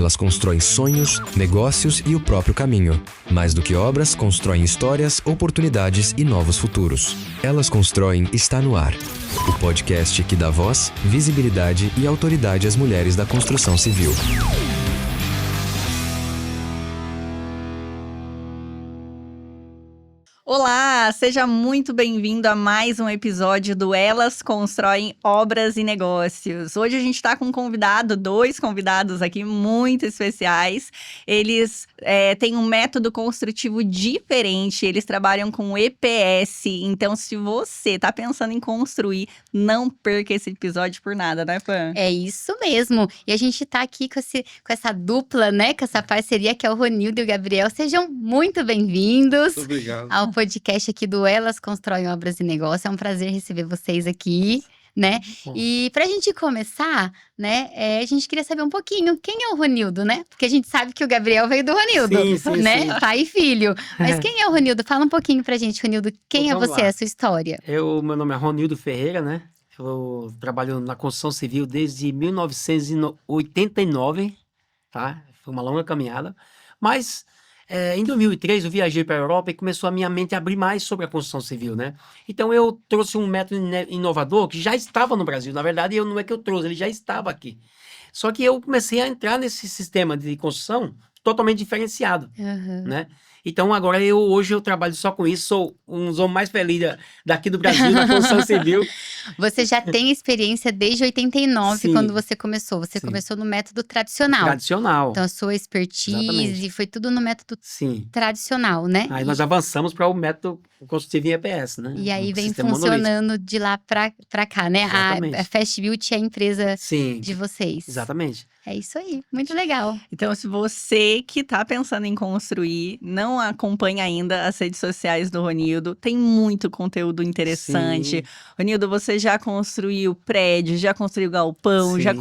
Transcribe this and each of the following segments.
Elas constroem sonhos, negócios e o próprio caminho. Mais do que obras, constroem histórias, oportunidades e novos futuros. Elas Constroem está no ar. O podcast que dá voz, visibilidade e autoridade às mulheres da construção civil. Olá, seja muito bem-vindo a mais um episódio do Elas Constroem Obras e Negócios. Hoje a gente está com dois convidados aqui muito especiais. Eles têm um método construtivo diferente, eles trabalham com EPS. Então, se você está pensando em construir, não perca esse episódio por nada, né, Pan? É isso mesmo. E a gente tá aqui com essa dupla, né? Com essa parceria que é o Ronildo e o Gabriel. Sejam muito bem-vindos. Muito obrigado. Ao podcast aqui do Elas Constroem Obras e Negócios. É um prazer receber vocês aqui, né? E pra gente começar, né? A gente queria saber um pouquinho quem é o Ronildo, né? Porque a gente sabe que o Gabriel veio do Ronildo, sim, né? sim. Pai e filho. Mas quem é o Ronildo? Fala um pouquinho pra gente, Ronildo. Quem Então, é vamos você, lá. a sua história? Meu nome é Ronildo Ferreira, né? Eu trabalho na construção civil desde 1989, tá? Foi uma longa caminhada. Mas em 2003 eu viajei para a Europa e começou a minha mente a abrir mais sobre a construção civil, né? Então eu trouxe um método inovador que já estava no Brasil. Na verdade, não é que eu trouxe, ele já estava aqui. Só que eu comecei a entrar nesse sistema de construção totalmente diferenciado, né? Então agora hoje eu trabalho só com isso, sou um dos homens mais felizes daqui do Brasil na construção civil. Você já tem experiência desde 89, Sim. quando você começou. Você Sim. começou no método tradicional. Tradicional. Então, a sua expertise Exatamente. foi tudo no método Sim. tradicional, né? Aí nós avançamos para o método construtivo em EPS, né? E aí Um vem sistema monolítico. funcionando de lá pra cá, né? Exatamente. A Fast Built é a empresa Sim, de vocês. exatamente. É isso aí, muito legal. Então, se você que está pensando em construir, não acompanha ainda as redes sociais do Ronildo, tem muito conteúdo interessante. Sim. Ronildo, você já construiu prédio, já construiu galpão, já Sim.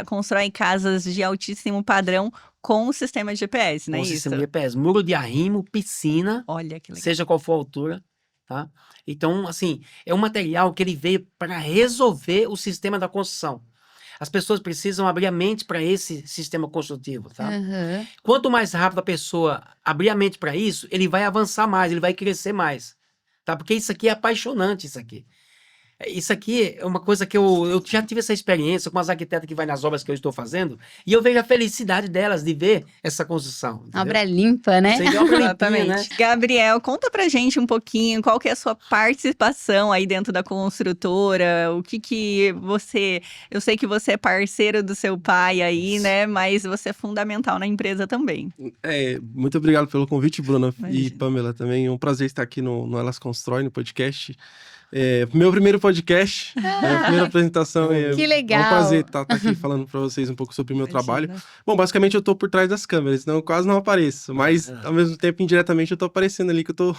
constrói casas de altíssimo padrão com o sistema de GPS, não é Com o isso? sistema de EPS. Muro de arrimo, piscina, Olha que legal. seja qual for a altura, tá? Então, assim, é um material que ele veio para resolver o sistema da construção. As pessoas precisam abrir a mente para esse sistema construtivo, tá? Aham. Quanto mais rápido a pessoa abrir a mente para isso, ele vai avançar mais, ele vai crescer mais, tá? Porque isso aqui é apaixonante, isso aqui. Isso aqui é uma coisa que eu já tive essa experiência com as arquitetas que vai nas obras que eu estou fazendo, e eu vejo a felicidade delas de ver essa construção. Entendeu? Obra limpa, né? Você vê a obra limpinha, Exatamente. né? Gabriel, conta pra gente um pouquinho qual que é a sua participação aí dentro da construtora, o que você... Eu sei que você é parceiro do seu pai aí, né? Mas você é fundamental na empresa também. Muito obrigado pelo convite, Bruna e Imagina. Pamela também. É um prazer estar aqui no Elas Constroem, no podcast. Meu primeiro podcast, a primeira apresentação. Que legal. É um prazer estar aqui falando para vocês um pouco sobre o meu trabalho. Imagina. Bom, basicamente eu estou por trás das câmeras, então eu quase não apareço. Mas, ao mesmo tempo, indiretamente, eu estou aparecendo ali, que eu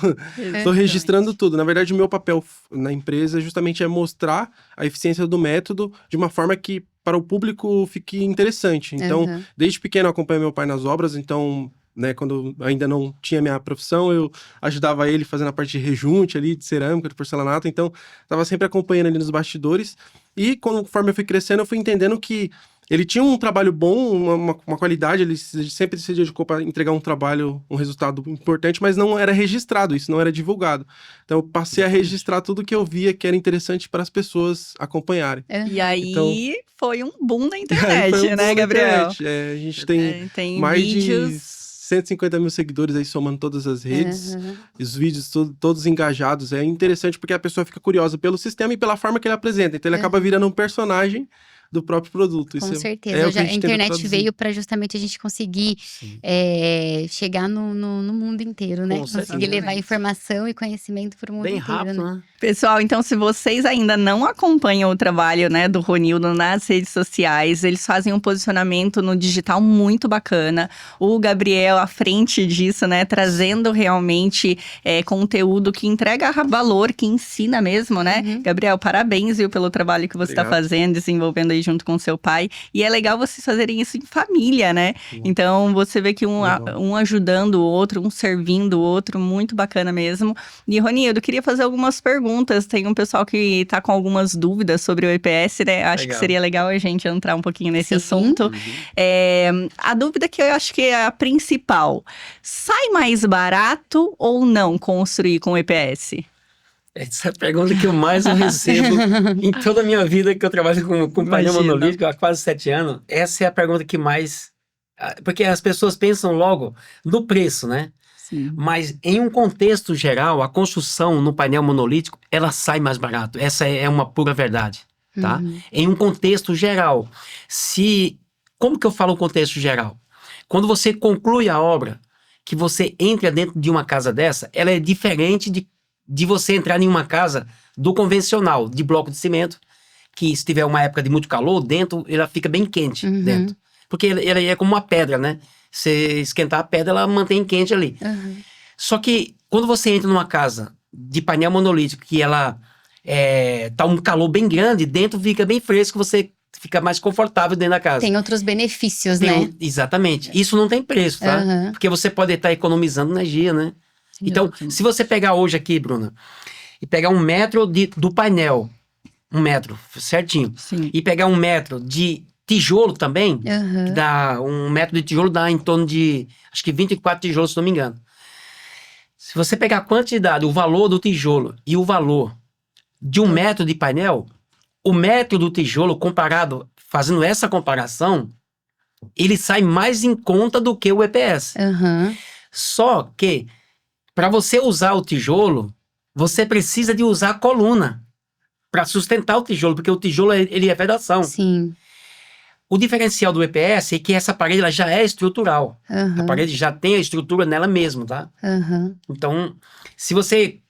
estou registrando tudo. Na verdade, o meu papel na empresa justamente é mostrar a eficiência do método de uma forma que para o público fique interessante. Então, Aham. desde pequeno eu acompanho meu pai nas obras, então... Né, quando eu ainda não tinha minha profissão, eu ajudava ele fazendo a parte de rejunte ali, de cerâmica, de porcelanato, então estava sempre acompanhando ali nos bastidores, e conforme eu fui crescendo, eu fui entendendo que ele tinha um trabalho bom, uma qualidade, ele sempre se dedicou para entregar um trabalho, um resultado importante, mas não era registrado, isso não era divulgado. Então eu passei a registrar tudo que eu via que era interessante para as pessoas acompanharem. E aí Então- foi um boom na Aí internet, foi um boom né, na Gabriel? internet. A gente tem Tem mais vídeos... de 150 mil seguidores aí somando todas as redes, Aham. os vídeos todos engajados. É interessante porque a pessoa fica curiosa pelo sistema e pela forma que ele apresenta. Então ele acaba virando um personagem do próprio produto. Com Isso certeza. é o que A gente tenta internet traduzir. veio para justamente a gente conseguir Sim. chegar no mundo inteiro, né? Com Conseguir certeza. levar informação e conhecimento para o mundo Bem inteiro, rápido, né? né? Pessoal, então se vocês ainda não acompanham o trabalho, né, do Ronildo nas redes sociais, eles fazem um posicionamento no digital muito bacana. O Gabriel à frente disso, né, trazendo realmente conteúdo que entrega valor, que ensina mesmo, né? Uhum. Gabriel, parabéns, viu, pelo trabalho que você está Obrigado. fazendo, desenvolvendo aí junto com seu pai. E é legal vocês fazerem isso em família, né? Então, você vê que um ajudando o outro, um servindo o outro, muito bacana mesmo. E, Ronildo, eu queria fazer algumas perguntas. Tem um pessoal que tá com algumas dúvidas sobre o EPS, né? Acho que seria legal a gente entrar um pouquinho nesse assunto. A dúvida que eu acho que é a principal. Sai mais barato ou não construir com o EPS? Essa é a pergunta que eu mais recebo em toda a minha vida, que eu trabalho com painel monolítico há quase 7 anos. Essa é a pergunta que mais... Porque as pessoas pensam logo no preço, né? Sim. Mas em um contexto geral, a construção no painel monolítico, ela sai mais barato. Essa é uma pura verdade, tá? Em um contexto geral. Como que eu falo contexto geral? Quando você conclui a obra, que você entra dentro de uma casa dessa, ela é diferente de você entrar em uma casa do convencional, de bloco de cimento, que se tiver uma época de muito calor, dentro ela fica bem quente, dentro. Porque ela é como uma pedra, né? Você esquentar a pedra, ela mantém quente ali. Só que quando você entra numa casa de painel monolítico, que ela tá um calor bem grande, dentro fica bem fresco, você fica mais confortável dentro da casa. Tem outros benefícios, né? Exatamente. Isso não tem preço, tá? Porque você pode estar economizando energia, né? Então, se você pegar hoje aqui, Bruna, e pegar 1 metro do painel, 1 metro, certinho, e pegar 1 metro de tijolo também, que dá 1 metro de tijolo dá em torno de, acho que 24 tijolos, se não me engano. Se você pegar a quantidade, o valor do tijolo e o valor de 1 metro de painel, o metro do tijolo comparado, fazendo essa comparação, ele sai mais em conta do que o EPS. Só que, para você usar o tijolo, você precisa de usar a coluna para sustentar o tijolo, porque o tijolo ele é vedação. Sim. O diferencial do EPS é que essa parede ela já é estrutural. A parede já tem a estrutura nela mesma, tá? Então, se você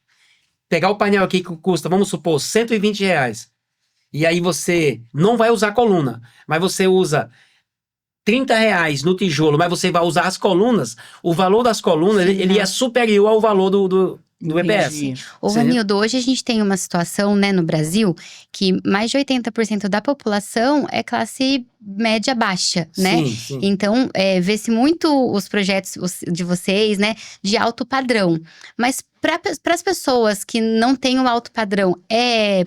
pegar o painel aqui que custa, vamos supor, R$120, e aí você não vai usar coluna, mas você usa R$30 no tijolo, mas você vai usar as colunas, o valor das colunas, ele é superior ao valor do EPS. Ô, Ronildo, hoje a gente tem uma situação, né, no Brasil, que mais de 80% da população é classe média baixa, né? Sim. Então, vê-se muito os projetos de vocês, né, de alto padrão. Mas para as pessoas que não têm o alto padrão, é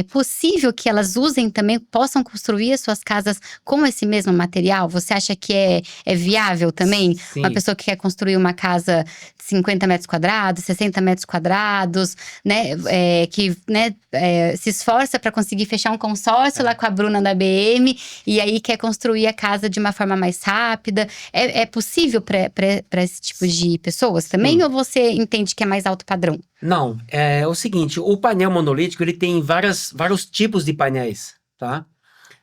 possível que elas usem também, possam construir as suas casas com esse mesmo material? Você acha que é viável também? Sim. Uma pessoa que quer construir uma casa de 50 metros quadrados, 60 metros quadrados, né? Se esforça para conseguir fechar um consórcio lá com a Bruna da BM e aí quer construir a casa de uma forma mais rápida. É possível para esse tipo de pessoas também? Ou você entende que é mais alto padrão? Não, é o seguinte, o painel monolítico, ele tem vários tipos de painéis, tá?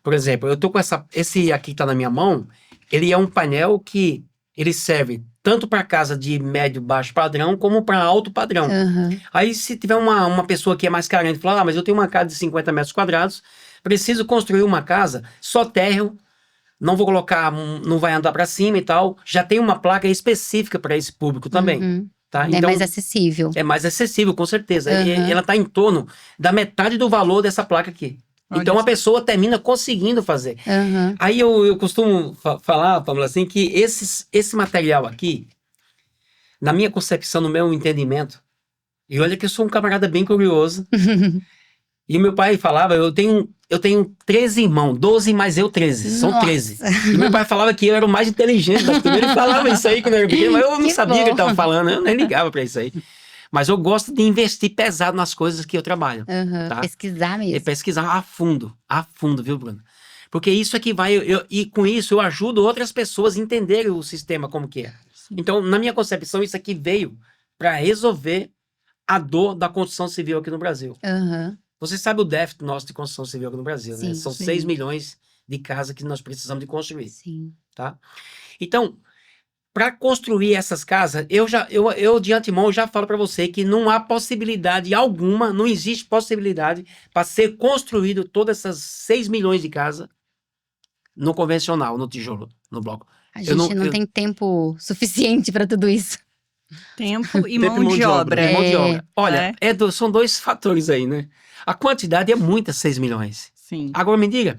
Por exemplo, eu tô com esse aqui que tá na minha mão, ele é um painel que ele serve tanto para casa de médio, baixo padrão, como para alto padrão. Aí, se tiver uma pessoa que é mais carente, falar, mas eu tenho uma casa de 50 metros quadrados, preciso construir uma casa, só térreo, não vou colocar, não vai andar para cima e tal, já tem uma placa específica para esse público também. Tá? É mais acessível. É mais acessível, com certeza. Ela está em torno da metade do valor dessa placa aqui. Olha então, a isso. pessoa termina conseguindo fazer. Aí, eu costumo falar, Pamela, assim, que esse material aqui, na minha concepção, no meu entendimento, e olha que eu sou um camarada bem curioso, e o meu pai falava, eu tenho 13 irmãos, 12 mais eu 13, são Nossa. 13. E meu pai falava que eu era o mais inteligente da turma, ele falava isso aí quando eu era pequeno, mas eu não Que sabia o que bom. ele estava falando, eu nem ligava para isso aí. Mas eu gosto de investir pesado nas coisas que eu trabalho. Tá? Pesquisar mesmo. É pesquisar a fundo, viu, Bruno? Porque isso aqui vai, e com isso eu ajudo outras pessoas a entenderem o sistema como que é. Então, na minha concepção, isso aqui veio para resolver a dor da construção civil aqui no Brasil. Você sabe o déficit nosso de construção civil aqui no Brasil, né? Sim, São sim. 6 milhões de casas que nós precisamos de construir, Sim. tá? Então, para construir essas casas, eu de antemão já falo para você que não há possibilidade alguma, não existe possibilidade para ser construído todas essas 6 milhões de casas no convencional, no tijolo, no bloco. A gente não tem tempo suficiente para tudo isso. Tempo e Tempo mão de obra. Mão de obra. Olha, É. são 2 fatores aí, né? A quantidade é muita, 6 milhões. Sim. Agora me diga,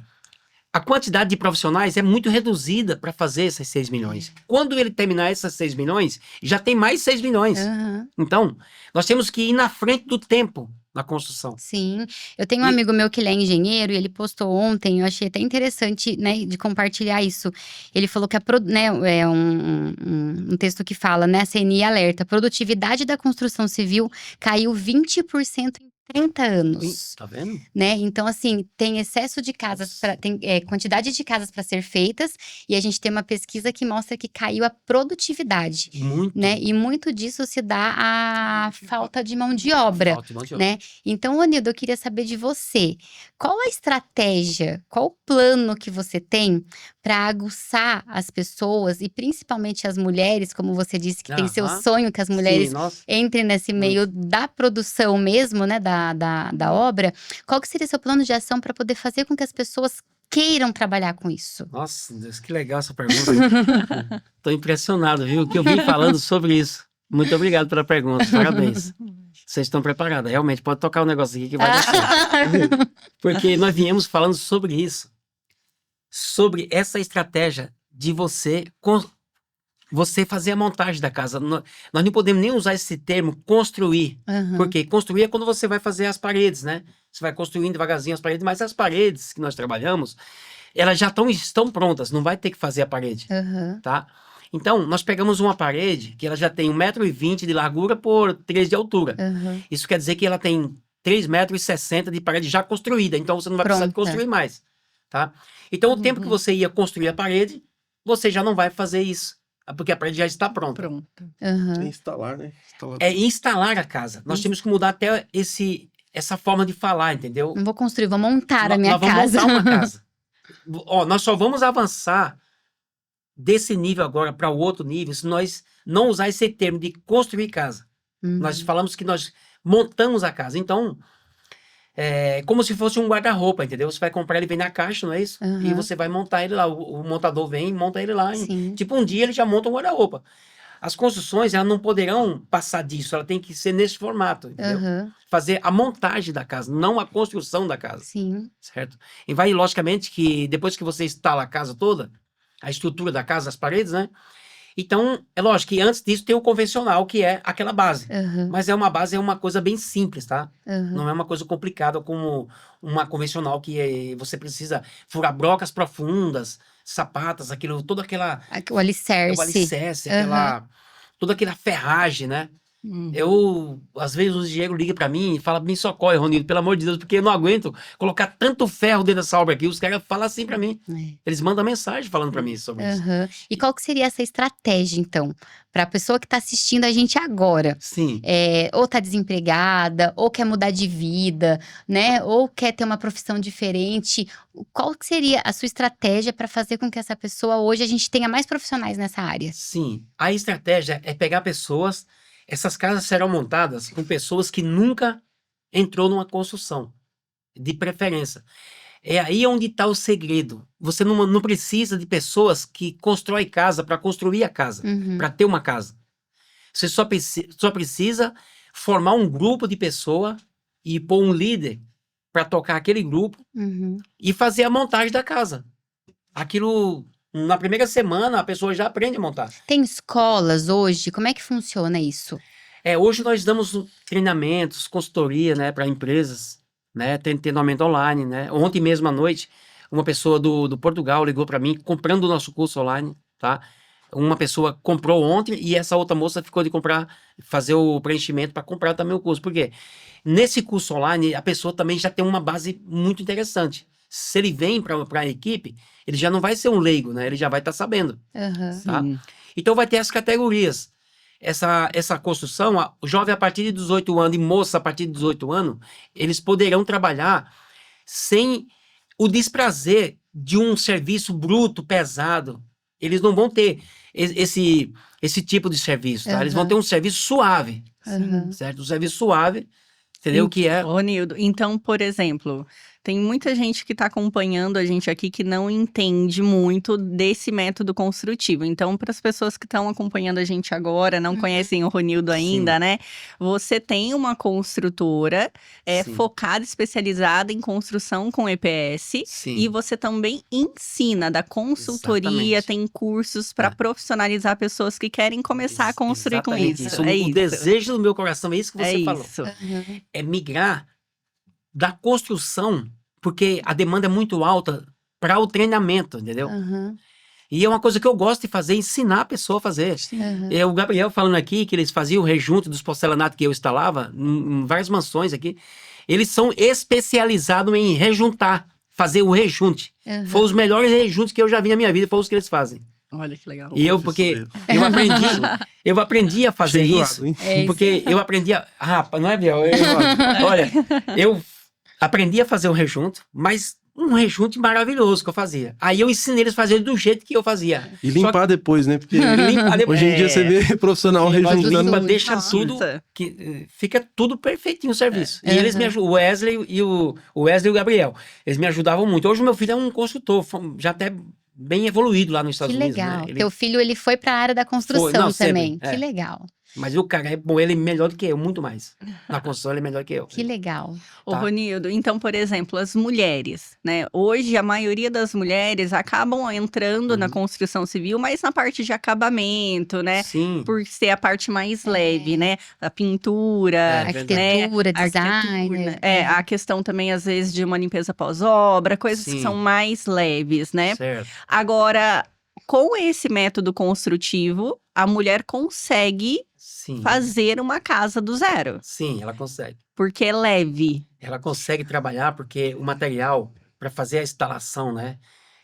a quantidade de profissionais é muito reduzida para fazer esses 6 milhões. Quando ele terminar essas 6 milhões, já tem mais 6 milhões. Aham. Então, nós temos que ir na frente do tempo na construção. Sim, eu tenho um amigo meu que ele é engenheiro e ele postou ontem, eu achei até interessante, né, de compartilhar isso. Ele falou que né, é um texto que fala, né, a CNI alerta, a produtividade da construção civil caiu 20% em 30 anos. Tá vendo? Né? Então, assim, tem excesso de casas, tem quantidade de casas para ser feitas, e a gente tem uma pesquisa que mostra que caiu a produtividade, Muito. né? E muito disso se dá à falta de mão de obra, Falta de mão de obra. né? Então, Ronildo, eu queria saber de você, qual a estratégia, qual o plano que você tem para aguçar as pessoas, e principalmente as mulheres, como você disse, que tem seu Aham. sonho que as mulheres Sim, nossa. entrem nesse meio da produção mesmo, né, da obra, qual que seria seu plano de ação para poder fazer com que as pessoas queiram trabalhar com isso? Nossa, Deus, que legal essa pergunta. Tô impressionado, viu? Que eu vim falando sobre isso. Muito obrigado pela pergunta, parabéns. Vocês estão preparados, realmente, pode tocar o negócio aqui que vai dar certo. Porque nós viemos falando sobre isso. Sobre essa estratégia de você fazer a montagem da casa. Nós não podemos nem usar esse termo construir. Aham. Porque construir é quando você vai fazer as paredes, né? Você vai construindo devagarzinho as paredes, mas as paredes que nós trabalhamos, elas já estão prontas, não vai ter que fazer a parede, Aham. tá? Então, nós pegamos uma parede que ela já tem 1,20 m de largura por 3 de altura. Aham. Isso quer dizer que ela tem 3,60 m de parede já construída, então você não vai precisar de Pronta. construir mais, tá? Então, o tempo que você ia construir a parede, você já não vai fazer isso, porque a parede já está pronta. Pronto. Aham. É instalar, né? Instalar. É instalar a casa. Nós temos que mudar até essa forma de falar, entendeu? Não vou construir, vou montar a minha Nós vamos casa. montar uma casa. Ó, nós só vamos avançar desse nível agora para o outro nível se nós não usar esse termo de construir casa. Uhum. Nós falamos que nós montamos a casa. Então, é como se fosse um guarda-roupa, entendeu? Você vai comprar, ele vem na caixa, não é isso? Aham. E você vai montar ele lá. O montador vem e monta ele lá. Sim. Tipo, um dia ele já monta um guarda-roupa. As construções, elas não poderão passar disso. Ela tem que ser nesse formato, entendeu? Aham. Fazer a montagem da casa, não a construção da casa. Sim. Certo? E vai, logicamente, que depois que você instala a casa toda, a estrutura da casa, as paredes, né? Então, é lógico que antes disso tem o convencional, que é aquela base. Aham. Mas é uma coisa bem simples, tá? Aham. Não é uma coisa complicada como uma convencional que você precisa furar brocas profundas, sapatas, aquilo, toda aquela... O alicerce. O alicerce, Aham. toda aquela ferragem, né? Uhum. Às vezes o engenheiro liga pra mim e fala, me socorre, Ronildo, pelo amor de Deus, porque eu não aguento colocar tanto ferro dentro dessa obra aqui. Os caras falam assim pra mim. É. Eles mandam mensagem falando pra mim sobre isso. Aham. E qual que seria essa estratégia, então, para a pessoa que está assistindo a gente agora? Sim, Ou tá desempregada, ou quer mudar de vida, né? Ou quer ter uma profissão diferente. Qual que seria a sua estratégia para fazer com que essa pessoa hoje a gente tenha mais profissionais nessa área? sim. A estratégia é pegar pessoas, essas casas serão montadas com pessoas que nunca entrou numa construção, de preferência. É aí onde está o segredo. Você não precisa de pessoas que constroem casa para construir a casa, Uhum. para ter uma casa. Você só precisa formar um grupo de pessoas e pôr um líder para tocar aquele grupo Uhum. e fazer a montagem da casa. Aquilo, na primeira semana, a pessoa já aprende a montar. Tem escolas hoje? Como é que funciona isso? Hoje nós damos treinamentos, consultoria, né, para empresas, né, tem treinamento online, né. Ontem mesmo à noite, uma pessoa do Portugal ligou para mim, comprando o nosso curso online, tá? Uma pessoa comprou ontem e essa outra moça ficou de comprar, fazer o preenchimento para comprar também o curso. Por quê? Nesse curso online, a pessoa também já tem uma base muito interessante. Se ele vem para a equipe, ele já não vai ser um leigo, né? Ele já vai estar sabendo. Aham. Tá? Sim. Então vai ter as categorias. Essa construção, o jovem a partir de 18 anos e moça a partir de 18 anos, eles poderão trabalhar sem o desprazer de um serviço bruto, pesado. Eles não vão ter esse tipo de serviço, tá? Eles vão ter um serviço suave, Aham. certo? Um serviço suave, entendeu? Que é... Ô, Nildo, então, por exemplo, Tem muita gente que está acompanhando a gente aqui que não entende muito desse método construtivo. Então, para as pessoas que estão acompanhando a gente agora, não conhecem o Ronildo ainda, Sim. né? Você tem uma construtora Sim. focada, especializada em construção com EPS. Sim. E você também ensina, dá consultoria, Exatamente. tem cursos para É. profissionalizar pessoas que querem começar a construir com Exatamente isso. O É isso. desejo do meu coração é isso que É você falou. isso. Uhum. É migrar da construção, porque a demanda é muito alta para o treinamento, entendeu? Uhum. E é uma coisa que eu gosto de fazer, ensinar a pessoa a fazer. Uhum. O Gabriel falando aqui que eles faziam o rejunte dos porcelanatos que eu instalava em várias mansões aqui. Eles são especializados em rejuntar, fazer o rejunte. Uhum. Foram os melhores rejuntes que eu já vi na minha vida, foram os que eles fazem. Olha que legal. E eu, porque eu aprendi a fazer Cheio isso. zoado, hein? É isso. Porque eu aprendi a. Rapaz, não é, Biel? Olha, eu aprendi a fazer o rejunte, mas um rejunte maravilhoso que eu fazia. Aí eu ensinei eles a fazer do jeito que eu fazia. E limpar depois, né? Porque Limpar depois. hoje em dia você vê profissional Sim, nós rejuntando. limpa, deixa Nossa. tudo fica tudo perfeitinho o serviço. E eles me Uhum. ajudam, o Wesley e o Gabriel, eles me ajudavam muito. Hoje o meu filho é um construtor, já até bem evoluído lá nos Estados Que Unidos, legal. né? Ele- Teu filho, ele foi para a área da construção Não, sempre, também. é. Que legal. Mas o cara é bom, ele é melhor do que eu, muito mais. Na construção ele é melhor que eu. Que legal. Ô, Tá. Ronildo, então, por exemplo, as mulheres, né? Hoje, a maioria das mulheres acabam entrando na Uhum. construção civil, mas na parte de acabamento, né? Sim. Por ser a parte mais leve, né? A pintura, É, Arquitetura, a design. arquitetura, a questão também, às vezes, de uma limpeza pós-obra, coisas que Sim. são mais leves, né? Certo. Agora, com esse método construtivo, a mulher consegue Sim. fazer uma casa do zero, Sim, ela consegue. porque é leve. Ela consegue trabalhar porque o material para fazer a instalação, né?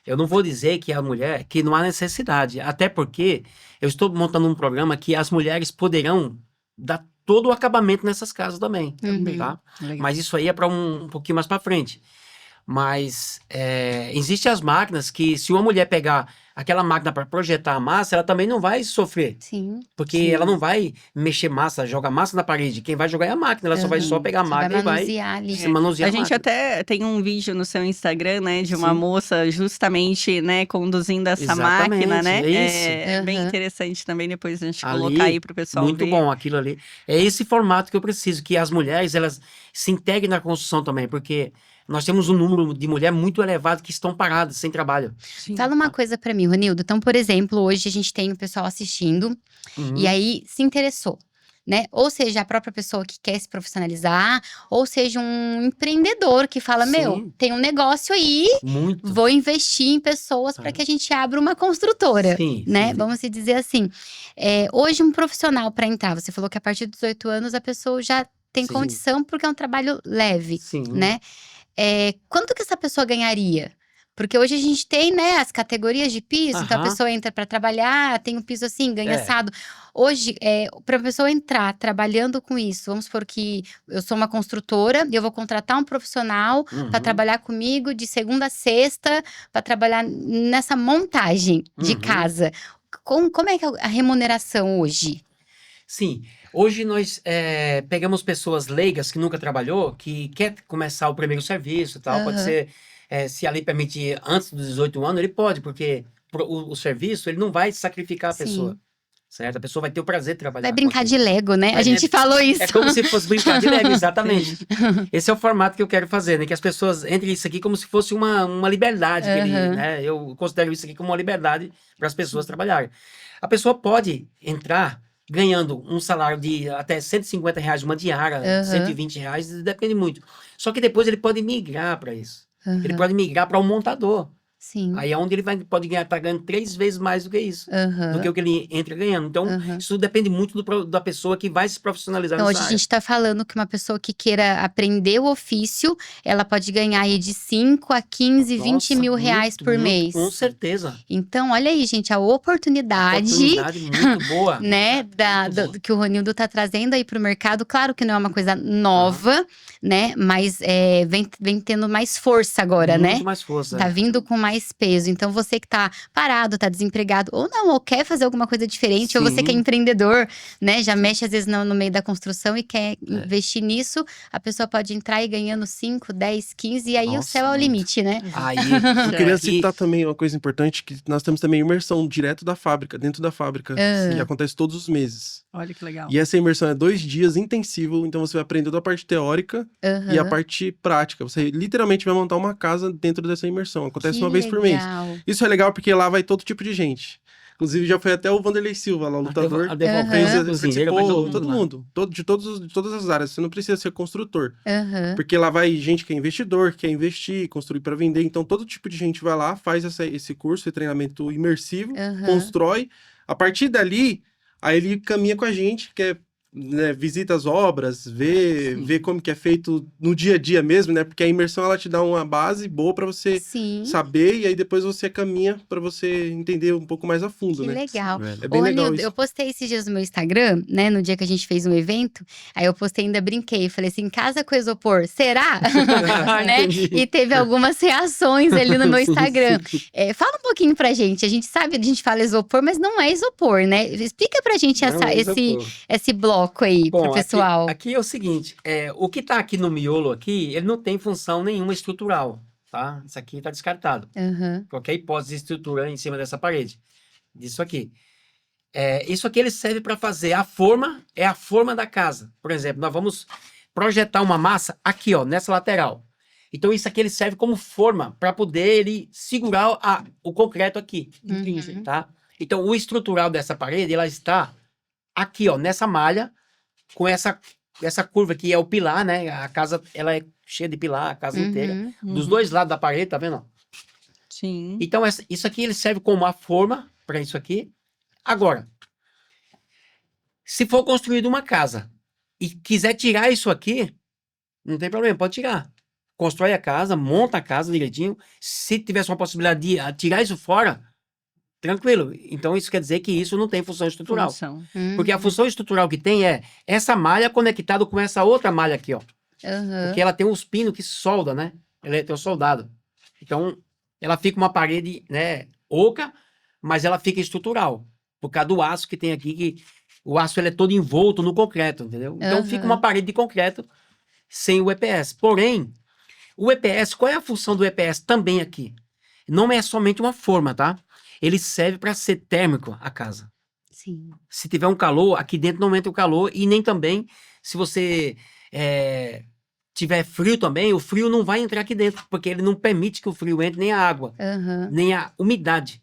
Eu não vou dizer que a mulher, que não há necessidade, até porque eu estou montando um programa que as mulheres poderão dar todo o acabamento nessas casas também, Uhum. tá? Mas isso aí é para um pouquinho mais para frente. Mas existem as máquinas que, se uma mulher pegar aquela máquina para projetar a massa, ela também não vai sofrer. Sim. Porque Sim. ela não vai mexer massa, jogar massa na parede. Quem vai jogar é a máquina. Ela só vai só pegar a Você vai máquina e vai manusear ali. se manusear A gente máquina. até tem um vídeo no seu Instagram, né, de uma Sim. moça justamente, né, conduzindo essa Exatamente, máquina, né? é isso. É bem Aham. interessante também depois a gente Ali, colocar aí pro pessoal Muito ver. bom aquilo ali. É esse formato que eu preciso, que as mulheres elas se integrem na construção também, porque nós temos um número de mulheres muito elevado que estão paradas, sem trabalho. Sim. Fala uma coisa pra mim, Ronildo. Então, por exemplo, hoje a gente tem o pessoal assistindo Uhum. e aí se interessou, né? Ou seja, a própria pessoa que quer se profissionalizar, ou seja, um empreendedor que fala, meu, Sim. tem um negócio aí, Muito. vou investir em pessoas para Ah. que a gente abra uma construtora, Sim, né? sim. Vamos se dizer assim. Hoje, um profissional para entrar, você falou que a partir dos 18 anos a pessoa já tem Sim. condição porque é um trabalho leve, Sim. né? Quanto que essa pessoa ganharia? Porque hoje a gente tem, né, as categorias de piso, então a Aham. pessoa entra para trabalhar, tem um piso assim, ganha É. assado. Hoje, para a pessoa entrar trabalhando com isso, vamos supor que eu sou uma construtora e eu vou contratar um profissional para Uhum. trabalhar comigo de segunda a sexta, para trabalhar nessa montagem de Uhum. casa. Como é que é a remuneração hoje? Sim, hoje nós pegamos pessoas leigas que nunca trabalhou, que quer começar o primeiro serviço e tal, pode Aham. ser, se a lei permitir antes dos 18 anos, ele pode, porque o serviço, ele não vai sacrificar a Sim. pessoa, certo? A pessoa vai ter o prazer de trabalhar Vai com brincar aquilo. de Lego, né? A Vai, gente falou isso. É como se fosse brincar de leve, exatamente. Esse é o formato que eu quero fazer, né? Que as pessoas entrem isso aqui como se fosse uma liberdade, Aham. né? Eu considero isso aqui como uma liberdade para as pessoas trabalharem. A pessoa pode entrar ganhando um salário de até R$ 150 uma diária, Aham. R$ 120, depende muito. Só que depois ele pode migrar para isso. Ele Aham. pode migrar para um montador. Sim. Aí é onde ele pode ganhar, tá ganhando 3 vezes mais do que isso. Do que Aham. o que ele entra ganhando. Então, Aham. isso depende muito da pessoa que vai se profissionalizar Então, nessa hoje a área. gente está falando que uma pessoa que queira aprender o ofício, ela pode ganhar aí de 5 a 15, 20 Nossa, mil reais muito, por muito, mês. Com certeza. Então, olha aí, gente, a oportunidade, Oportunidade muito boa. né, Muito boa. que o Ronildo tá trazendo aí pro mercado. Claro que não é uma coisa nova, né, mas vem tendo mais força agora, Muito né? mais força. Tá vindo com mais mais peso. Então, você que tá parado, tá desempregado, ou não, ou quer fazer alguma coisa diferente, ou você que é Sim. empreendedor, né? Já mexe às vezes no meio da construção e quer investir nisso, a pessoa pode entrar e ganhando 5, 10, 15, e aí o Nossa, céu é o muito. limite, né? Aí, Eu queria aqui, citar também uma coisa importante, que nós temos também imersão direto da fábrica, dentro da fábrica, que acontece todos os meses. Olha que legal. E essa imersão é 2 dias intensivo, então você vai aprender toda a parte teórica e a parte prática. Você literalmente vai montar uma casa dentro dessa imersão. Acontece uma vez por mês. Isso é legal porque lá vai todo tipo de gente. Inclusive, já foi até o Vanderlei Silva lá, o lutador. Participou, todo mundo. De todas as áreas. Você não precisa ser construtor. Porque lá vai gente que é investidor, que quer investir, construir para vender. Então, todo tipo de gente vai lá, faz esse curso, esse treinamento imersivo, constrói. A partir dali, aí ele caminha com a gente, né, visita as obras, vê como que é feito no dia a dia mesmo, né? Porque a imersão, ela te dá uma base boa para você saber, e aí depois você caminha para você entender um pouco mais a fundo, Que né? legal. É bem legal Nildo, isso. eu postei esses dias no meu Instagram, né? No dia que a gente fez um evento, aí eu postei, ainda brinquei, falei assim, casa com isopor, será? Né? E teve algumas reações ali no meu Instagram. Fala um pouquinho pra gente, a gente sabe, a gente fala isopor, mas não é isopor, né? Explica pra gente esse bloco aí, pro pessoal. Aqui é o seguinte, o que tá aqui no miolo aqui, ele não tem função nenhuma estrutural, tá? Isso aqui tá descartado. Qualquer hipótese de estrutura em cima dessa parede. Disso aqui. Isso aqui ele serve para fazer a forma da casa. Por exemplo, nós vamos projetar uma massa aqui, ó, nessa lateral. Então isso aqui ele serve como forma para poder ele segurar o concreto aqui, tá? Então o estrutural dessa parede, ela está aqui, ó, nessa malha, com essa curva que é o pilar, né? A casa, ela é cheia de pilar, a casa inteira. Dos dois lados da parede, tá vendo? Sim. Então, isso aqui ele serve como uma forma para isso aqui. Agora, se for construída uma casa e quiser tirar isso aqui, não tem problema, pode tirar. Constrói a casa, monta a casa direitinho. Se tivesse uma possibilidade de tirar isso fora, tranquilo. Então, isso quer dizer que isso não tem função estrutural. Porque a função estrutural que tem é essa malha conectada com essa outra malha aqui, ó. Porque ela tem uns pinos que solda, né? Ela tem um soldado. Então, ela fica uma parede, né, oca, mas ela fica estrutural. Por causa do aço que tem aqui, que o aço ele é todo envolto no concreto, entendeu? Então, fica uma parede de concreto sem o EPS. Porém, o EPS, qual é a função do EPS também aqui? Não é somente uma forma, tá? Ele serve para ser térmico a casa. Sim. Se tiver um calor, aqui dentro não entra o calor, e nem também, se você tiver frio também, o frio não vai entrar aqui dentro, porque ele não permite que o frio entre, nem a água, nem a umidade.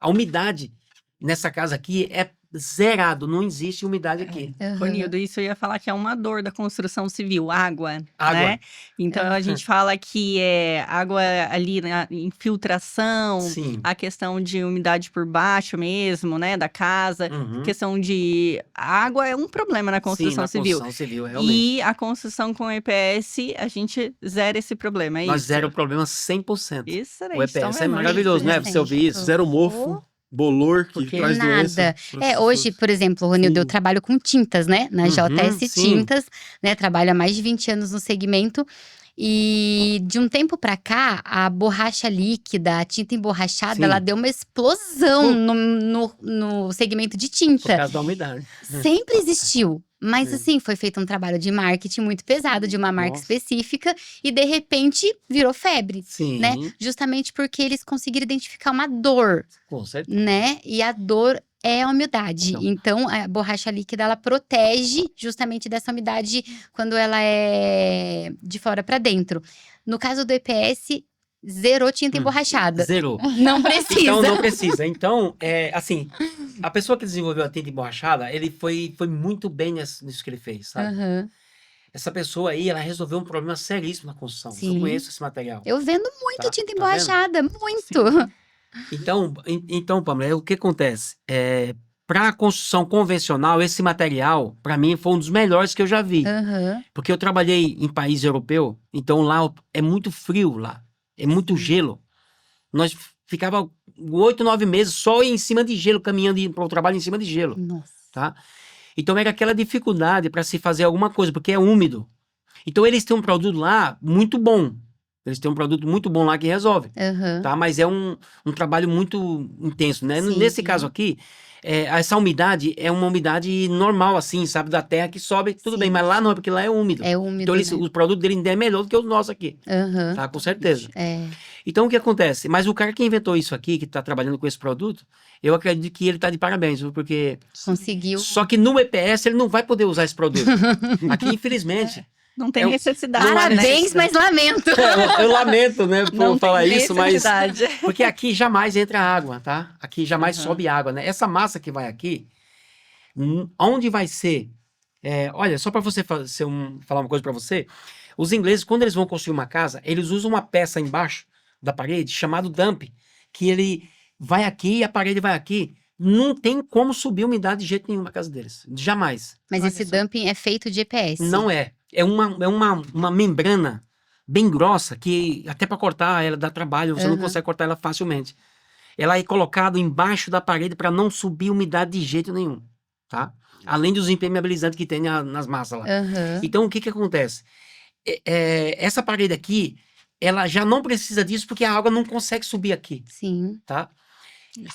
A umidade nessa casa aqui é zerado, não existe umidade aqui. Ronildo, isso eu ia falar que é uma dor da construção civil, água, Água. né? Então a gente fala que é água ali na infiltração, Sim. a questão de umidade por baixo mesmo, né, da casa, questão de água é um problema na construção civil. Construção civil, realmente. E a construção com EPS, a gente zera esse problema, é Nós isso? zero o problema 100%. Excelente. O EPS então, é maravilhoso, né? Você ouvir isso. Zero mofo, bolor, que Porque traz doença. Hoje, por exemplo, Ronildo, eu trabalho com tintas, né? Na JS sim. Tintas, né? Trabalho há mais de 20 anos no segmento. E de um tempo pra cá, a borracha líquida, a tinta emborrachada, Sim. ela deu uma explosão no segmento de Por tinta. causa da umidade. Sempre existiu. Mas assim, foi feito um trabalho de marketing muito pesado, de uma marca Nossa. específica, e de repente virou febre, Sim. né? Justamente porque eles conseguiram identificar uma dor, Com certeza. né? E a dor é a umidade. Então, a borracha líquida, ela protege justamente dessa umidade quando ela é de fora para dentro. No caso do EPS, zerou tinta emborrachada. Zerou. Não precisa. Então, não precisa. Então, assim, a pessoa que desenvolveu a tinta emborrachada, ele foi muito bem nisso que ele fez, sabe? Essa pessoa aí, ela resolveu um problema seríssimo na construção. Sim. Eu conheço esse material. Eu vendo muito Tá, tinta tá emborrachada, muito. Então, Pamela, o que acontece? Para a construção convencional, esse material, para mim, foi um dos melhores que eu já vi. Porque eu trabalhei em país europeu, então lá é muito frio lá. É muito gelo. Nós ficava 8, 9 meses só em cima de gelo, caminhando para o trabalho em cima de gelo. Nossa. Tá? Então era aquela dificuldade para se fazer alguma coisa, porque é úmido. Então eles têm um produto lá muito bom. Eles têm um produto muito bom lá que resolve, Aham. tá? Mas é um trabalho muito intenso, né? Sim. Nesse caso aqui, essa umidade é uma umidade normal, assim, sabe? Da terra que sobe, tudo Sim. bem, mas lá não, porque lá é úmido. É úmido, Então, né? o produto dele ainda é melhor do que o nosso aqui, Aham. tá? Com certeza. É. Então, o que acontece? Mas o cara que inventou isso aqui, que tá trabalhando com esse produto, eu acredito que ele tá de parabéns, viu? Porque... Conseguiu. Só que no EPS ele não vai poder usar esse produto. Aqui, infelizmente... Não tem Eu- necessidade. não há né? Parabéns, mas lamento. Eu lamento, né, por Não falar tem isso, mas... necessidade. Porque aqui jamais entra água, tá? Aqui jamais Uhum. sobe água, né? Essa massa que vai aqui, onde vai ser... olha, só para você falar uma coisa para você, os ingleses, quando eles vão construir uma casa, eles usam uma peça embaixo da parede chamado dump, que ele vai aqui e a parede vai aqui. Não tem como subir umidade de jeito nenhum na casa deles. Jamais. Mas Olha esse só. dumping é feito de EPS. Não é. É uma membrana bem grossa que até para cortar ela dá trabalho, você não Uhum. consegue cortar ela facilmente. Ela é colocada embaixo da parede para não subir umidade de jeito nenhum, tá? Além dos impermeabilizantes que tem nas massas lá. Aham. Então, o que que acontece? Essa parede aqui, ela já não precisa disso porque a água não consegue subir aqui, Sim. tá?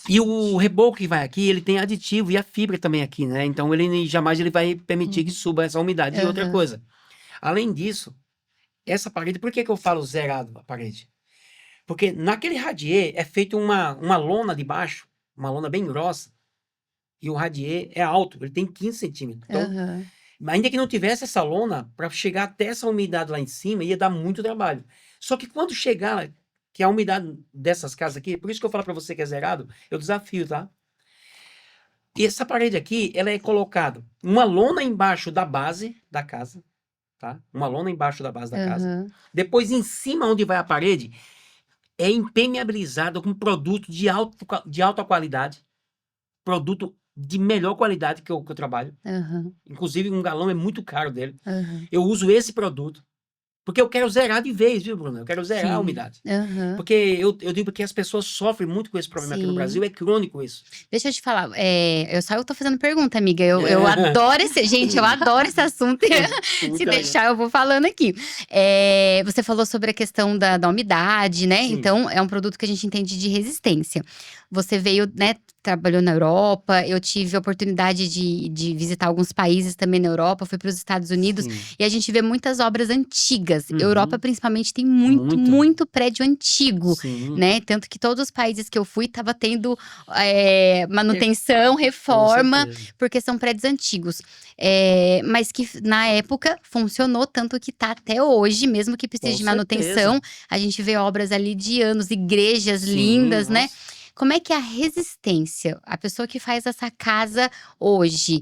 E o reboco que vai aqui, ele tem aditivo e a fibra também aqui, né? Então, ele jamais ele vai permitir que suba essa umidade. E outra Uhum. coisa, além disso, essa parede, por que que eu falo zerado a parede? Porque naquele radier é feita uma lona de baixo, uma lona bem grossa, e o radier é alto, ele tem 15 centímetros. Então, Aham. ainda que não tivesse essa lona, para chegar até essa umidade lá em cima, ia dar muito trabalho. Só que quando chegar, que a umidade dessas casas aqui, por isso que eu falo para você que é zerado, eu desafio, tá? E essa parede aqui, ela é colocada uma lona embaixo da base da casa, tá? Uma lona embaixo da base da casa. Aham. Depois, em cima onde vai a parede, é impermeabilizado com produto de alta qualidade, produto de melhor qualidade que eu trabalho. Aham. Inclusive, um galão é muito caro dele. Aham. Eu uso esse produto, porque eu quero zerar de vez, viu, Bruno? Eu quero zerar a Sim. umidade. Aham. Porque eu digo que as pessoas sofrem muito com esse problema aqui no Sim. Brasil, é crônico isso. Deixa eu te falar, eu tô fazendo pergunta, amiga. Eu adoro gente, eu adoro esse assunto. Se Muita- deixar, eu vou falando aqui. Você falou sobre a questão da umidade, né? Sim. Então, é um produto que a gente entende de resistência. Você veio, né, trabalhou na Europa, eu tive a oportunidade de visitar alguns países também na Europa, fui para os Estados Unidos, Sim. e a gente vê muitas obras antigas. Uhum. Europa, principalmente, tem muito, Muito. muito prédio antigo. Sim. Né? Tanto que todos os países que eu fui tava tendo manutenção, Com reforma, certeza. porque são prédios antigos. Mas que na época funcionou, tanto que tá até hoje, mesmo que precise Com de manutenção. A gente vê obras ali de anos, igrejas Sim, lindas, né? nossa. Como é que é a resistência? A pessoa que faz essa casa hoje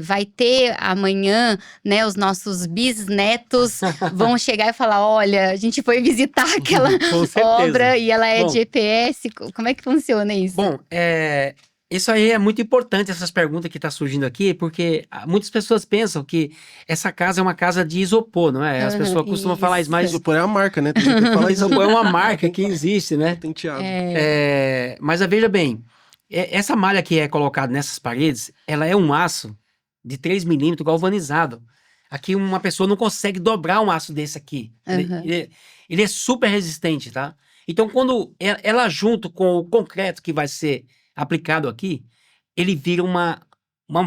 vai ter amanhã, né? Os nossos bisnetos vão chegar e falar: olha, a gente foi visitar aquela Com certeza. obra e ela é Bom. de EPS. Como é que funciona isso? Bom, isso aí é muito importante, essas perguntas que estão surgindo aqui, porque muitas pessoas pensam que essa casa é uma casa de isopor, não é? As Aham, pessoas costumam falar isso, mas Isopor é a marca, né? Tem gente que fala isso. isopor é uma marca que existe, né? Patenteado. Mas veja bem, essa malha que é colocada nessas paredes, ela é um aço de 3 milímetros galvanizado. Aqui uma pessoa não consegue dobrar um aço desse aqui. Aham. Ele é super resistente, tá? Então, quando ela junto com o concreto que vai ser aplicado aqui, ele vira uma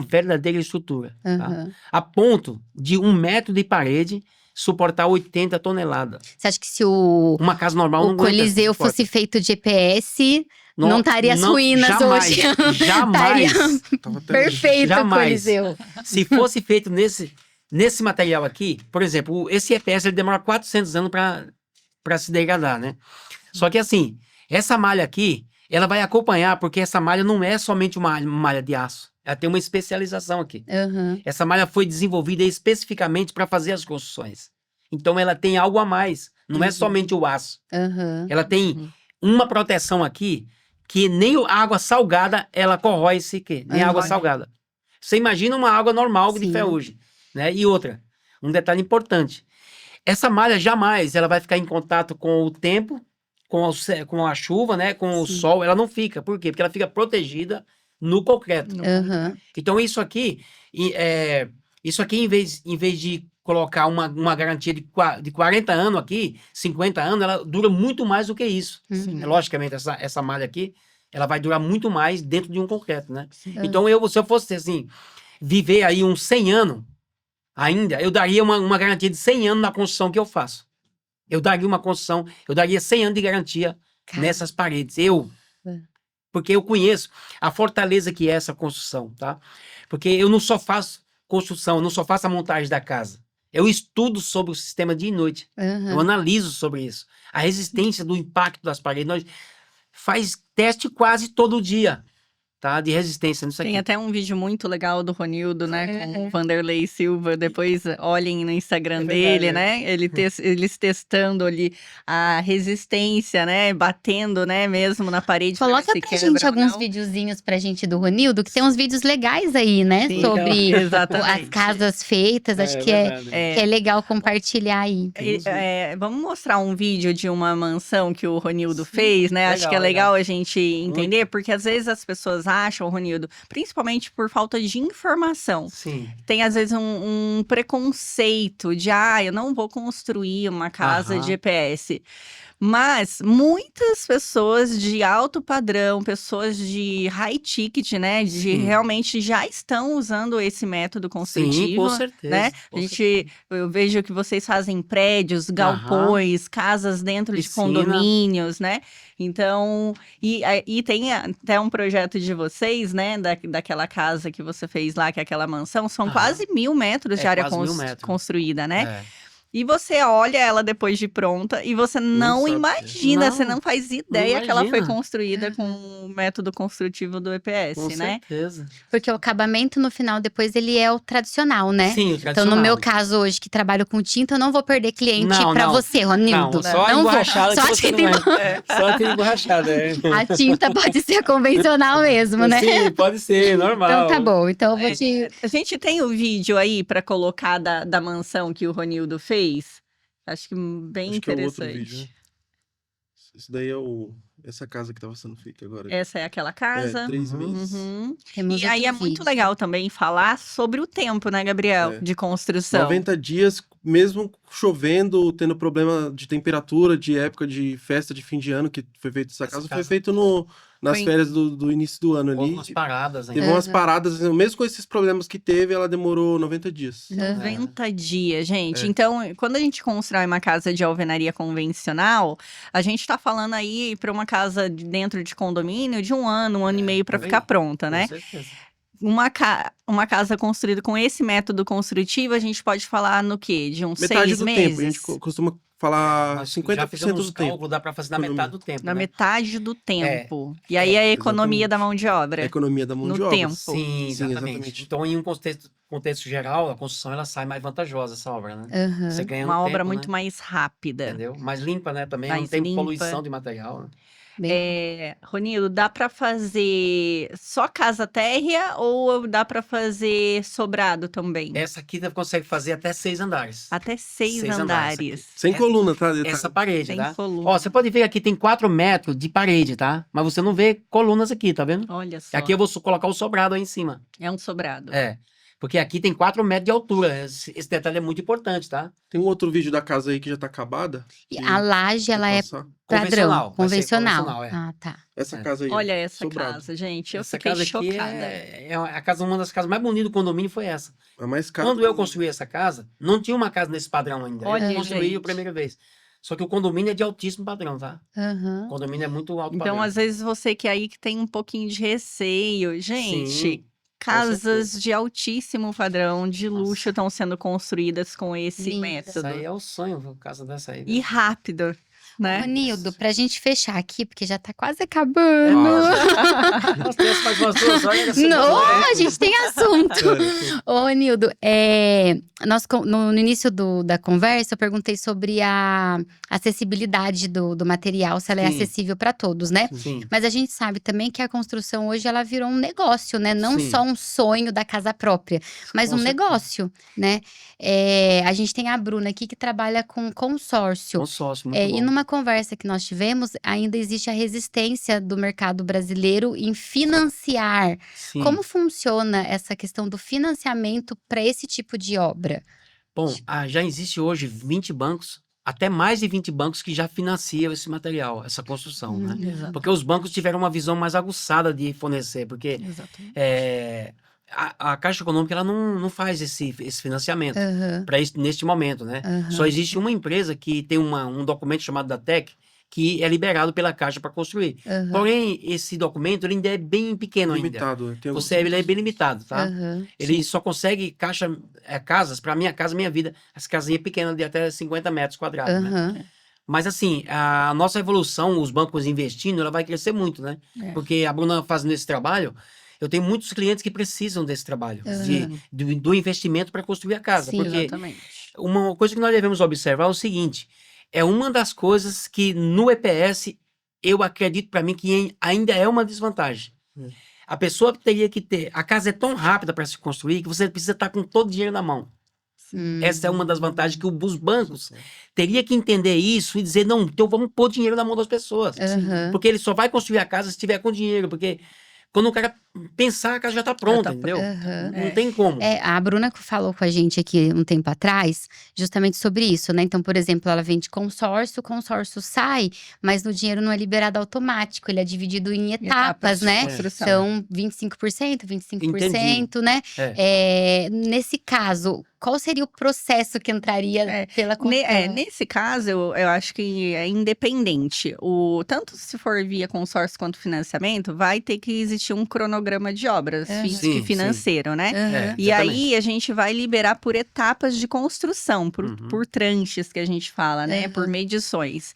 verdadeira estrutura, tá? Aham. A ponto de 1 metro de parede suportar 80 toneladas. Você acha que se o Uma casa normal não aguenta, Coliseu suporta. fosse feito de EPS, não estaria as ruínas jamais, hoje? Jamais. Tava até Perfeito o Jamais. Coliseu. Se fosse feito nesse material aqui, por exemplo, esse EPS ele demora 400 anos para se degradar, né? Só que assim, essa malha aqui, ela vai acompanhar, porque essa malha não é somente uma malha de aço. Ela tem uma especialização aqui. Aham. Essa malha foi desenvolvida especificamente para fazer as construções. Então ela tem algo a mais. Não é Uhum. somente o aço. Aham. Ela tem uma proteção aqui que nem a água salgada ela corrói sequer. Nem a água Corrói. salgada. Você imagina uma água normal de Sim. ferrugem, né? E outra, um detalhe importante. Essa malha jamais ela vai ficar em contato com o tempo, com a chuva, né? Com o Sim. sol. Ela não fica. Por quê? Porque ela fica protegida no concreto. Aham. Então isso aqui Isso aqui, em vez de colocar uma garantia de 40 anos aqui, 50 anos, ela dura muito mais do que isso. Uhum. Logicamente, essa malha aqui, ela vai durar muito mais dentro de um concreto, né? Sim. Então, se eu fosse, assim, viver aí uns 100 anos ainda, eu daria uma garantia de 100 anos na construção que eu faço. Eu daria 100 anos de garantia nessas paredes. Porque eu conheço a fortaleza que é essa construção, tá? Porque eu não só faço construção, eu não só faço a montagem da casa. Eu estudo sobre o sistema dia e noite. Eu analiso sobre isso. A resistência do impacto das paredes. Nós faz teste quase todo dia, tá? De resistência nisso aqui. Tem até um vídeo muito legal do Ronildo, né? Com o Vanderlei Silva. Depois olhem no Instagram dele, né? Eles testando ali a resistência, né? Batendo, né? Mesmo na parede. Coloca ver se pra quebra gente ou alguns não. videozinhos pra gente do Ronildo, que tem uns vídeos legais aí, né? Sim, sobre exatamente. as casas feitas. Acho que é legal compartilhar aí. Vamos mostrar um vídeo de uma mansão que o Ronildo fez, né? Acho que é legal a gente entender, porque às vezes as pessoas acham, Ronildo, principalmente por falta de informação. Sim. Tem às vezes um preconceito de, eu não vou construir uma casa de EPS. Mas muitas pessoas de alto padrão, pessoas de high ticket, né? Realmente já estão usando esse método construtivo. Sim, com certeza. Né? Eu vejo que vocês fazem prédios, galpões, casas dentro de condomínios, né? Então, e tem até um projeto de vocês, né? Daquela casa que você fez lá, que é aquela mansão, são quase 1.000 metros de área construída, né? E você olha ela depois de pronta e você não imagina, você não faz ideia que ela foi construída com o método construtivo do EPS, né? Com certeza. Porque o acabamento no final, depois, ele é o tradicional, né? Sim, o tradicional. Então, no meu caso hoje, que trabalho com tinta, eu não vou perder cliente pra você, Ronildo. Não, só a emborrachada só que você não vai. Só a tinta emborrachada, A tinta pode ser convencional mesmo, né? Sim, pode ser, normal. Então tá bom, então eu vou te... A gente tem o vídeo aí pra colocar da mansão que o Ronildo fez. Acho que bem interessante. É outro vídeo, né? Isso daí é essa casa que estava sendo feita agora. Essa é aquela casa. 3 meses. Temos E aí é outro muito vídeo. legal também falar sobre o tempo, né, Gabriel? De construção. 90 dias, mesmo chovendo, tendo problema de temperatura, de época de festa de fim de ano, que foi feito essa casa, foi feito nas férias do início do ano ali. Houve umas paradas ainda. Teve umas paradas, mesmo com esses problemas que teve, ela demorou 90 dias. 90 dias, gente. Então, quando a gente constrói uma casa de alvenaria convencional, a gente tá falando aí para uma casa dentro de condomínio de 1 ano e meio para ficar pronta, né? Com certeza. Uma casa construída com esse método construtivo, a gente pode falar no quê? De uns Metade 6 do meses? tempo. A gente costuma falar Nós 50% já fizemos do tempo. cálculo, dá para fazer na metade do tempo, Na né? metade do tempo. E aí a economia da mão de obra. A economia da mão No de obra. tempo. Sim, exatamente. Então, em um contexto geral, a construção ela sai mais vantajosa, essa obra, né? Você ganha Uma obra tempo, muito né? mais rápida. Entendeu? Mais limpa, né? Também Mais não tem limpa. poluição de material, né? Ronildo, dá pra fazer só casa térrea ou dá pra fazer sobrado também? Essa aqui você consegue fazer até 6 andares. Até 6 6 andares andares. Sem coluna, tá? Essa parede, Sem tá? coluna. Ó, você pode ver aqui tem 4 metros de parede, tá? Mas você não vê colunas aqui, tá vendo? Olha só. Aqui eu vou colocar o sobrado aí em cima. É um sobrado. Porque aqui tem 4 metros de altura. Esse detalhe é muito importante, tá? Tem um outro vídeo da casa aí que já tá acabada. E a laje, ela é padrão, Convencional, vai ser convencional. convencional, é. Ah, tá. Essa casa aí. Olha essa sobrado. casa, gente. Eu Essa fiquei casa aqui chocada. uma das casas mais bonitas do condomínio foi essa. É mais caro. Quando eu construí essa casa, não tinha uma casa nesse padrão ainda. Olha, Eu construí gente. a primeira vez. Só que o condomínio é de altíssimo padrão, tá? O condomínio é muito alto padrão. Então, às vezes, você que aí que tem um pouquinho de receio. Gente, Sim, casas de altíssimo padrão, de luxo, estão sendo construídas com esse Linda. método. Isso aí é o sonho, casa dessa aí. E rápido, né? Ronildo, pra gente fechar aqui, porque já tá quase acabando. Nossa, tem mais umas 2 horas. Não, a gente tem assunto. Ô, Ronildo, no início da conversa, eu perguntei sobre a acessibilidade do material, se ela é Sim. acessível para todos, né? Sim. Mas a gente sabe também que a construção hoje ela virou um negócio, né? Não Sim. só um sonho da casa própria, mas Com um certeza. negócio, né? A gente tem a Bruna aqui que trabalha com consórcio. Consórcio, muito E bom. numa conversa que nós tivemos, ainda existe a resistência do mercado brasileiro em financiar. Sim. Como funciona essa questão do financiamento para esse tipo de obra? Bom, já existe hoje 20 bancos, até mais de 20 bancos que já financiam esse material, essa construção, né? Exato. Porque os bancos tiveram uma visão mais aguçada de fornecer, porque Exatamente. a Caixa Econômica ela não faz esse financiamento Aham, neste momento, né? aham. Só existe uma empresa que tem um documento chamado DATEC, que é liberado pela Caixa para construir. Aham, Porém, esse documento ele ainda é bem pequeno ainda. Limitado. Tem alguns- Ele é bem limitado, tá? aham. Ele só consegue casas, para Minha Casa Minha Vida, as casinhas pequenas de até 50 metros quadrados, né? Aham. Mas assim, a nossa evolução, os bancos investindo, ela vai crescer muito, né? É. Porque a Bruna fazendo esse trabalho, eu tenho muitos clientes que precisam desse trabalho, do investimento para construir a casa. Sim. Porque Exatamente. uma coisa que nós devemos observar é o seguinte, é uma das coisas que no EPS, eu acredito para mim que ainda é uma desvantagem. A pessoa teria que ter, a casa é tão rápida para se construir que você precisa estar com todo o dinheiro na mão. Essa é uma das vantagens que os bancos teria que entender isso e dizer, não, então vamos pôr dinheiro na mão das pessoas. Aham. Porque ele só vai construir a casa se tiver com dinheiro, porque quando o cara pensar, a casa já está pronta, tá entendeu? Aham. Não tem como. A Bruna falou com a gente aqui um tempo atrás, justamente sobre isso, né? Então, por exemplo, ela vende consórcio, o consórcio sai, mas o dinheiro não é liberado automático, ele é dividido em etapas, de né? construção. Então, 25%, 25%, né? Nesse caso, qual seria o processo que entraria pela construção? Nesse caso, eu acho que é independente. Tanto se for via consórcio quanto financiamento, vai ter que existir um cronograma de obras, físico Sim, e financeiro, né? Aham. E aí a gente vai liberar por etapas de construção, por tranches que a gente fala, né? Aham. Por medições.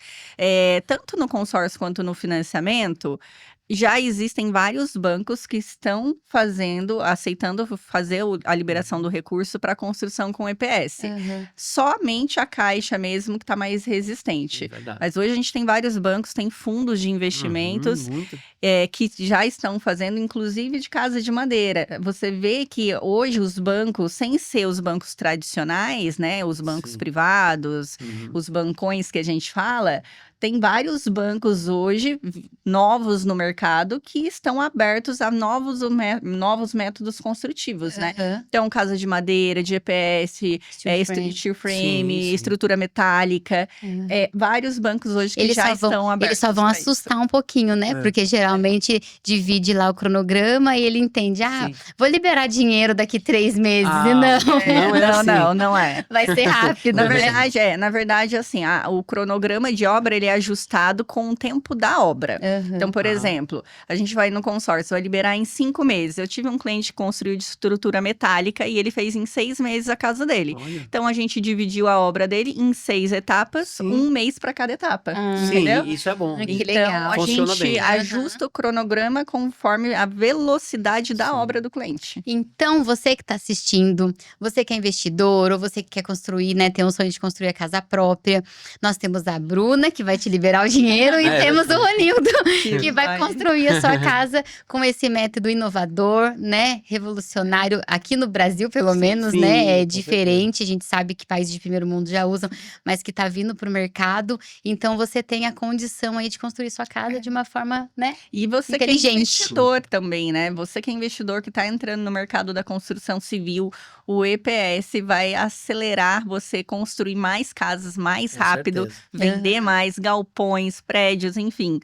Tanto no consórcio quanto no financiamento, já existem vários bancos que estão aceitando fazer a liberação do recurso para construção com EPS. Aham. Somente a Caixa mesmo que está mais resistente. Verdade. Mas hoje a gente tem vários bancos, tem fundos de investimentos Muito. que já estão fazendo, inclusive de casa de madeira. Você vê que hoje os bancos, sem ser os bancos tradicionais, né, os bancos Sim. privados, Uhum. os bancões que a gente fala, tem vários bancos hoje novos no mercado que estão abertos a novos métodos construtivos, né? Aham. Então, casa de madeira, de EPS, Steel frame. steel frame, Sim. estrutura metálica. Aham. Vários bancos hoje que Eles já só vão- estão abertos. Eles só vão pra isso. assustar um pouquinho, né? Porque geralmente divide lá o cronograma e ele entende, Sim. vou liberar dinheiro daqui 3 meses. Ah, E não, Não é assim. não é. vai ser rápido, Na né? verdade, assim, o cronograma de obra, ele é ajustado com o tempo da obra. Aham. Então, por exemplo, a gente vai no consórcio, vai liberar em 5 meses. Eu tive um cliente que construiu de estrutura metálica e ele fez em 6 meses a casa dele. Olha. Então, a gente dividiu a obra dele em 6 etapas, Sim. 1 mês para cada etapa. Sim, Entendeu? isso é bom. Que Então, legal. a Funciona gente bem. ajusta o cronograma conforme a velocidade da Sim. obra do cliente. Então, você que está assistindo, você que é investidor, ou você que quer construir, né, tem um sonho de construir a casa própria, nós temos a Bruna, que vai te liberar o dinheiro, e temos o Ronildo, que vai construir a sua casa com esse método inovador, né, revolucionário, aqui no Brasil, pelo menos, sim, né, é com diferente, a gente sabe que países de primeiro mundo já usam, mas que está vindo para o mercado, então você tem a condição aí de construir sua casa de uma forma, né, E você que é inteligente. investidor também, né? Você que é investidor que está entrando no mercado da construção civil, o EPS vai acelerar você construir mais casas mais Com rápido, certeza. vender mais galpões, prédios, enfim.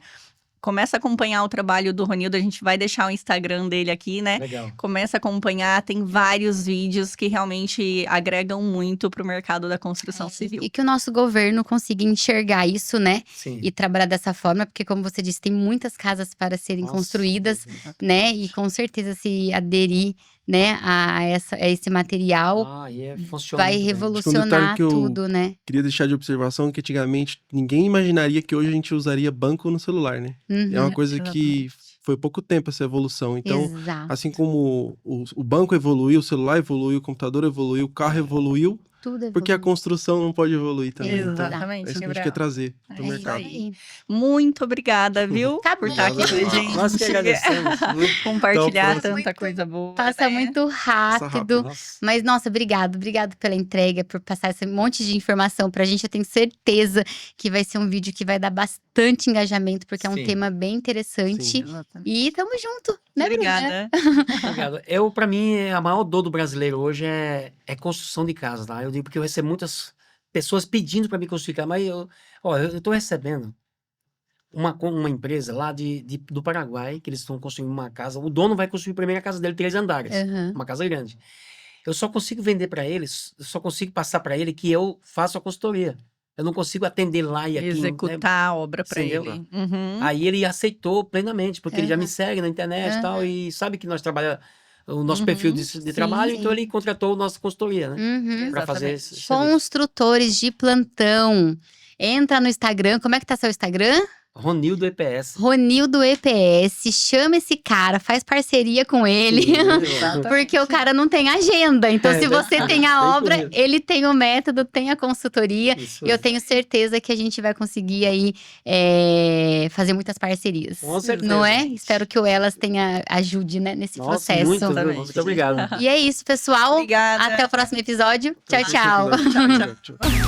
Começa a acompanhar o trabalho do Ronildo, a gente vai deixar o Instagram dele aqui, né? Legal. Começa a acompanhar, tem vários vídeos que realmente agregam muito para o mercado da construção civil. E que o nosso governo consiga enxergar isso, né? Sim. E trabalhar dessa forma, porque como você disse, tem muitas casas para serem Nossa, construídas, Deus. né? E com certeza se aderir, né, a esse material, Funciona vai muito bem. revolucionar que eu- tudo, né? Queria deixar de observação que antigamente ninguém imaginaria que hoje a gente usaria banco no celular, né? Uhum. É uma coisa que foi pouco tempo essa evolução. Então, Exato. assim como o banco evoluiu, o celular evoluiu, o computador evoluiu, o carro evoluiu, Tudo Porque a evolui. construção não pode evoluir também. Então, Exatamente, é isso que a gente Gabriel. quer trazer pro É isso mercado. aí. Muito obrigada, viu? Tá por bom. estar aqui com a gente. Nós que agradecemos. Muito. Compartilhar Então, tanta coisa boa. Passa né? muito rápido. rápido. Nossa. Mas, nossa, obrigado pela entrega, por passar esse monte de informação pra gente. Eu tenho certeza que vai ser um vídeo que vai dar bastante engajamento, porque é um Sim. tema bem interessante. Sim. Exatamente. E tamo junto, né, Bruna? Obrigada. Obrigado. Para mim, a maior dor do brasileiro hoje é construção de casa, tá? Eu digo porque eu recebo muitas pessoas pedindo para me construir casa, mas eu tô recebendo uma empresa lá do Paraguai, que eles estão construindo uma casa. O dono vai construir a primeira casa dele, 3 andares, Aham. uma casa grande. Eu só consigo vender para eles, eu só consigo passar para ele que eu faço a consultoria. Eu não consigo atender lá e aqui, né? Executar a obra para Entendeu? ele. Uhum. Aí ele aceitou plenamente, porque ele já me segue na internet e tal, e sabe que nós trabalhamos o nosso perfil de trabalho, sim. então ele contratou a nossa consultoria, né? Uhum. Para fazer Exatamente. esse serviço. Construtores de plantão. Entra no Instagram. Como é que tá seu Instagram? Ronildo EPS. Ronildo EPS. Chama esse cara, faz parceria com ele. Porque o cara não tem agenda. Então, É se você verdade, tem a bem obra, correto. ele tem o método, tem a consultoria. Isso E eu aí. tenho certeza que a gente vai conseguir aí fazer muitas parcerias. Com certeza. Não é? Espero que o Elas ajude, né, nesse Nossa, processo. muito, viu? Exatamente. Muito obrigado. E é isso, pessoal. Obrigada. Até o próximo episódio. Tchau, Esse tchau. episódio. Tchau, tchau.